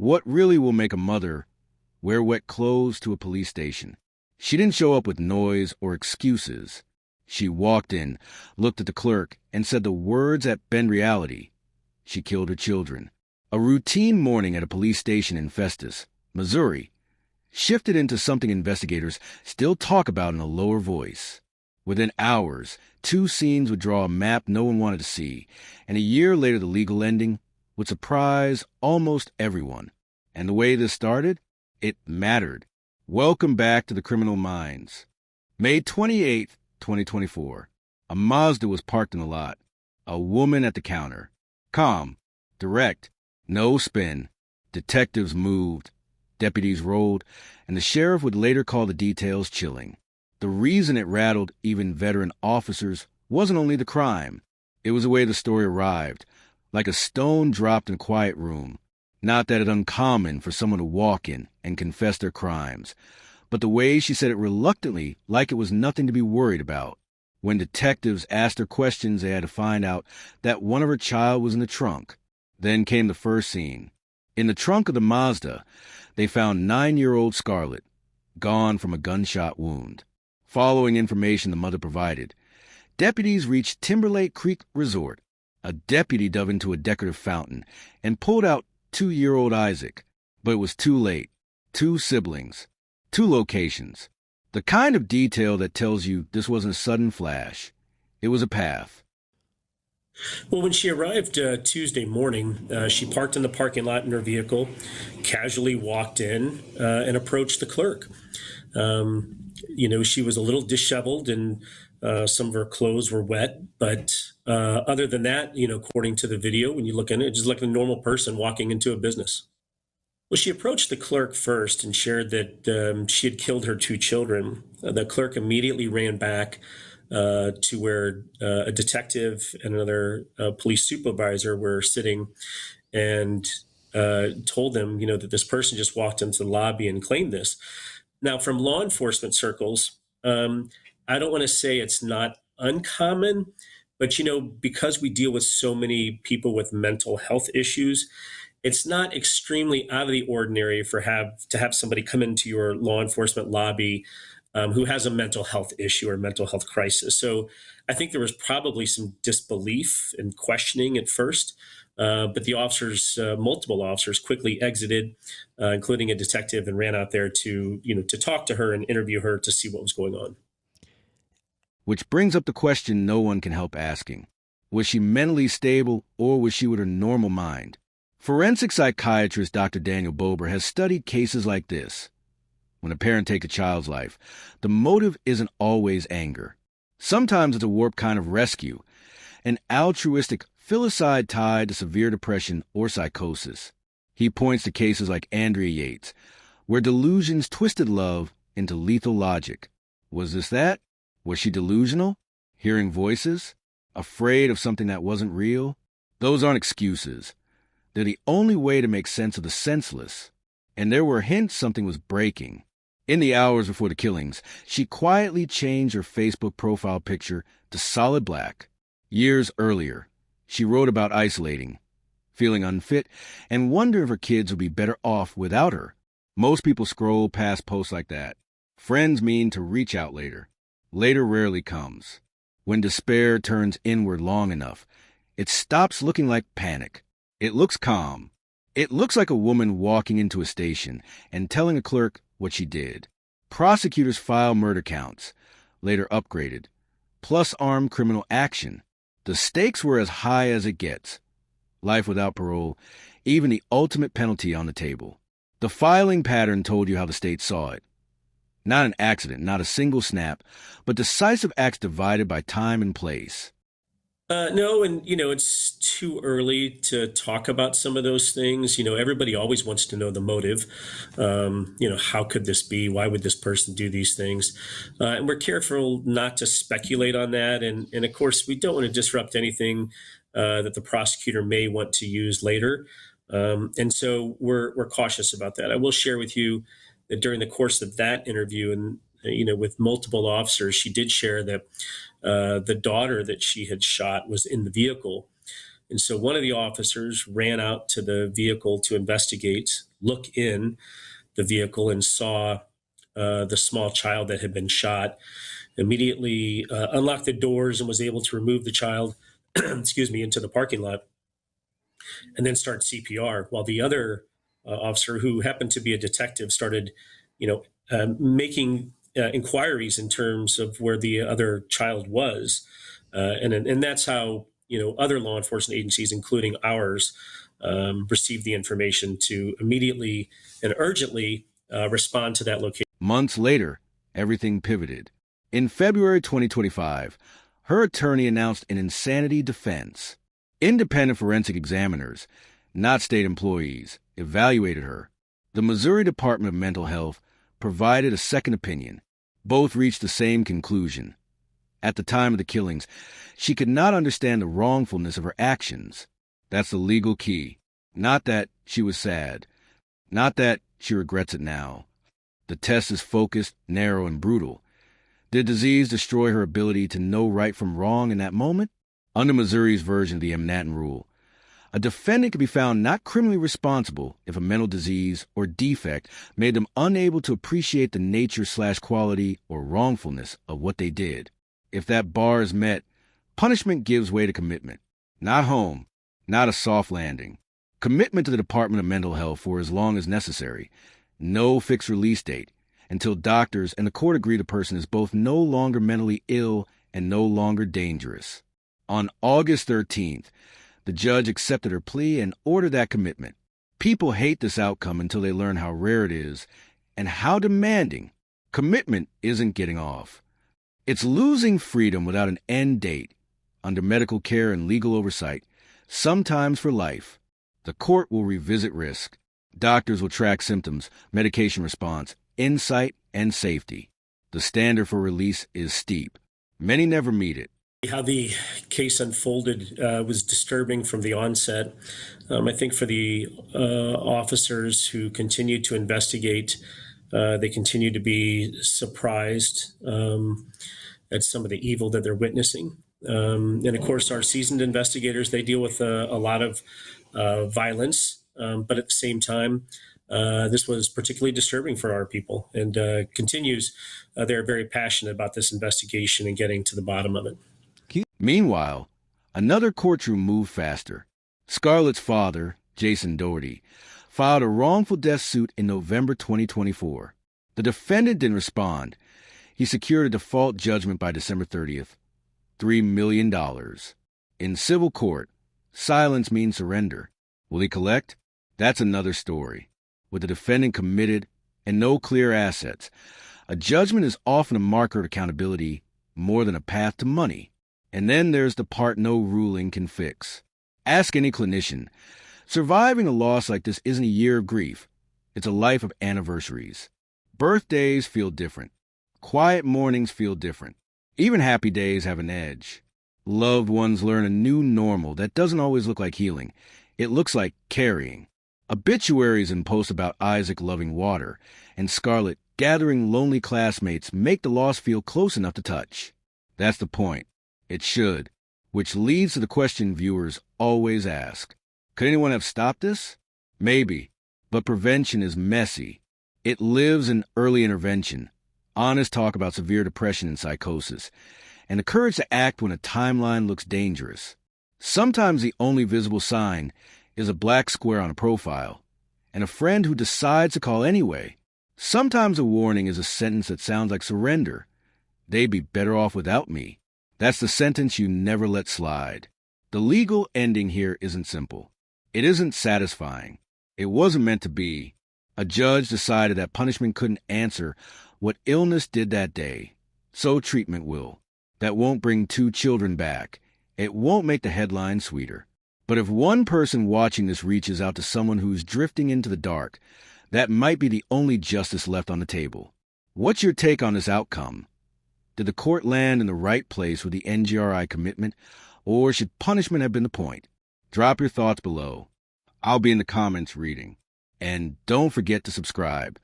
What really will make a mother wear wet clothes to a police station? She didn't show up with noise or excuses. She walked in, looked at the clerk, and said the words that bend reality. She killed her children. A routine morning at a police station in Festus, Missouri, shifted into something investigators still talk about in a lower voice. Within hours, 2 scenes would draw a map no one wanted to see, and a year later the legal ending would surprise almost everyone. And the way this started, it mattered. Welcome back to the Criminal Minds. May 28th, 2024. A Mazda was parked in the lot. A woman at the counter. Calm, direct, no spin. Detectives moved. Deputies rolled, and the sheriff would later call the details chilling. The reason it rattled even veteran officers wasn't only the crime. It was the way the story arrived, like a stone dropped in a quiet room. Not that it's uncommon for someone to walk in and confess their crimes, but the way she said it reluctantly, like it was nothing to be worried about. When detectives asked her questions, they had to find out that one of her child was in the trunk. Then came the first scene. In the trunk of the Mazda, they found 9-year-old Scarlett, gone from a gunshot wound. Following information the mother provided, deputies reached Timberlake Creek Resort. A deputy dove into a decorative fountain and pulled out 2-year-old Isaac, but it was too late. 2 siblings, 2 locations. The kind of detail that tells you this wasn't a sudden flash. It was a path. Well, when she arrived Tuesday morning, she parked in the parking lot in her vehicle, casually walked in and approached the clerk. She was a little disheveled and some of her clothes were wet. But other than that, according to the video, when you look in it, just like a normal person walking into a business. Well, she approached the clerk first and shared that she had killed her 2 children. The clerk immediately ran back to where a detective and another police supervisor were sitting and told them, that this person just walked into the lobby and claimed this. Now, from law enforcement circles, I don't want to say it's not uncommon, but, because we deal with so many people with mental health issues, it's not extremely out of the ordinary to have somebody come into your law enforcement lobby who has a mental health issue or mental health crisis. So I think there was probably some disbelief and questioning at first, but the officers, multiple officers, quickly exited, including a detective, and ran out there to talk to her and interview her to see what was going on. Which brings up the question no one can help asking. Was she mentally stable, or was she with her normal mind? Forensic psychiatrist Dr. Daniel Bober has studied cases like this. When a parent takes a child's life, the motive isn't always anger. Sometimes it's a warped kind of rescue, an altruistic filicide tied to severe depression or psychosis. He points to cases like Andrea Yates, where delusions twisted love into lethal logic. Was this that? Was she delusional? Hearing voices? Afraid of something that wasn't real? Those aren't excuses. They're the only way to make sense of the senseless. And there were hints something was breaking. In the hours before the killings, she quietly changed her Facebook profile picture to solid black. Years earlier, she wrote about isolating, feeling unfit, and wondering if her kids would be better off without her. Most people scroll past posts like that. Friends mean to reach out later. Later rarely comes. When despair turns inward long enough, it stops looking like panic. It looks calm. It looks like a woman walking into a station and telling a clerk what she did. Prosecutors file murder counts, later upgraded, plus armed criminal action. The stakes were as high as it gets. Life without parole, even the ultimate penalty on the table. The filing pattern told you how the state saw it. Not an accident, not a single snap, but decisive acts divided by time and place. No, and it's too early to talk about some of those things. Everybody always wants to know the motive. How could this be? Why would this person do these things? And we're careful not to speculate on that. And of course, we don't want to disrupt anything that the prosecutor may want to use later. And so we're cautious about that. I will share with you that during the course of that interview, and with multiple officers, she did share that the daughter that she had shot was in the vehicle. And so one of the officers ran out to the vehicle to investigate. look in the vehicle and saw the small child that had been shot, immediately unlocked the doors and was able to remove the child, excuse me, into the parking lot and then start CPR. While the other officer, who happened to be a detective, started, making inquiries in terms of where the other child was, and that's how other law enforcement agencies, including ours, received the information to immediately and urgently respond to that location. Months later, everything pivoted. In February 2025, her attorney announced an insanity defense. Independent forensic examiners, not state employees, evaluated her. The Missouri Department of Mental Health provided a second opinion. Both reached the same conclusion. At the time of the killings, she could not understand the wrongfulness of her actions. That's the legal key. Not that she was sad. Not that she regrets it now. The test is focused, narrow, and brutal. Did disease destroy her ability to know right from wrong in that moment? Under Missouri's version of the Manhattan Rule, a defendant could be found not criminally responsible if a mental disease or defect made them unable to appreciate the nature/quality or wrongfulness of what they did. If that bar is met, punishment gives way to commitment. Not home, not a soft landing. Commitment to the Department of Mental Health for as long as necessary. No fixed release date until doctors and the court agree the person is both no longer mentally ill and no longer dangerous. On August 13th, the judge accepted her plea and ordered that commitment. People hate this outcome until they learn how rare it is and how demanding. Commitment isn't getting off. It's losing freedom without an end date, under medical care and legal oversight, sometimes for life. The court will revisit risk. Doctors will track symptoms, medication response, insight, and safety. The standard for release is steep. Many never meet it. How the case unfolded was disturbing from the onset. I think for the officers who continued to investigate, they continue to be surprised at some of the evil that they're witnessing. And of course, our seasoned investigators, they deal with a lot of violence, but at the same time, this was particularly disturbing for our people and continues. They're very passionate about this investigation and getting to the bottom of it. Meanwhile, another courtroom moved faster. Scarlett's father, Jason Doherty, filed a wrongful death suit in November 2024. The defendant didn't respond. He secured a default judgment by December 30th, $3 million. In civil court, silence means surrender. Will he collect? That's another story. With the defendant committed and no clear assets, a judgment is often a marker of accountability more than a path to money. And then there's the part no ruling can fix. Ask any clinician. Surviving a loss like this isn't a year of grief. It's a life of anniversaries. Birthdays feel different. Quiet mornings feel different. Even happy days have an edge. Loved ones learn a new normal that doesn't always look like healing. It looks like carrying. Obituaries and posts about Isaac loving water and Scarlett gathering lonely classmates make the loss feel close enough to touch. That's the point. It should, which leads to the question viewers always ask. Could anyone have stopped this? Maybe, but prevention is messy. It lives in early intervention, honest talk about severe depression and psychosis, and the courage to act when a timeline looks dangerous. Sometimes the only visible sign is a black square on a profile, and a friend who decides to call anyway. Sometimes a warning is a sentence that sounds like surrender. They'd be better off without me. That's the sentence you never let slide. The legal ending here isn't simple. It isn't satisfying. It wasn't meant to be. A judge decided that punishment couldn't answer what illness did that day. So treatment will. That won't bring 2 children back. It won't make the headline sweeter. But if one person watching this reaches out to someone who's drifting into the dark, that might be the only justice left on the table. What's your take on this outcome? Did the court land in the right place with the NGRI commitment, or should punishment have been the point? Drop your thoughts below. I'll be in the comments reading. And don't forget to subscribe.